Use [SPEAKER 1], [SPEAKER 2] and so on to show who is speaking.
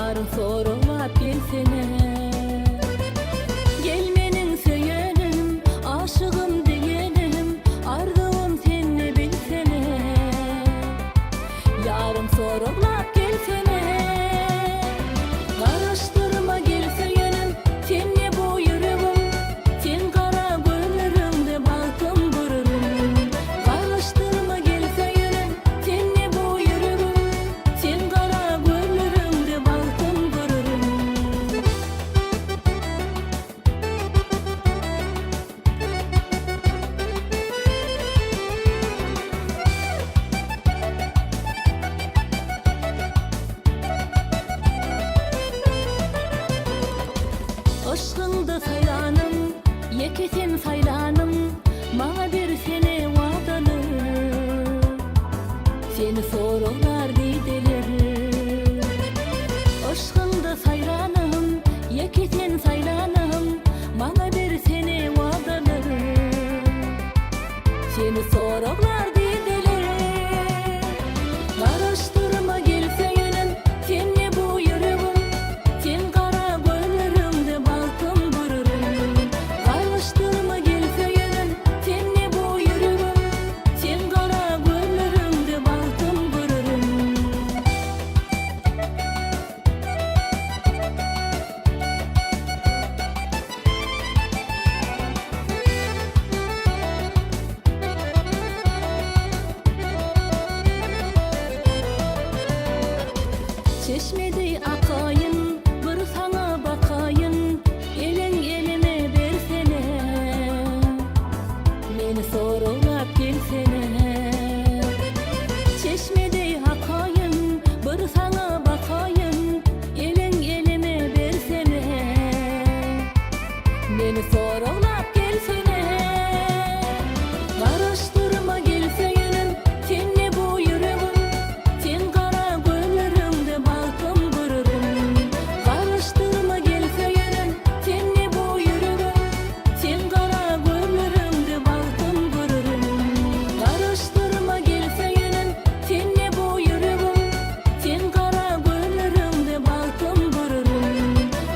[SPEAKER 1] Yarın sorulap gelsene. Gelmenin söylenim, aşığım diyenim, ardığım seni bilsene. Yarın sorulap gelsene. Karıştırma gelse yönüm, senle bu yüreğim, sen kara gözlerimde balkım vururum. Karıştırma gelse yönüm, senle bu yüreğim, sen kara gözlerimde balkım vururum. Aşkında saylanım, yeketen saylanım, bana bir sene vadalı. Seni sorurlar gideler. Aşkında saylanım, yeketen saylanım, bana bir sene vadalı. Seni sorurlar gideler. Karıştırma gelse yönüm, senle bu yüreğim, sen kara gözlerimde balkım vururum. Karıştırma gelse yönüm, senle bu yüreğim, sen kara gözlerimde balkım vururum. Çeşmede akayım,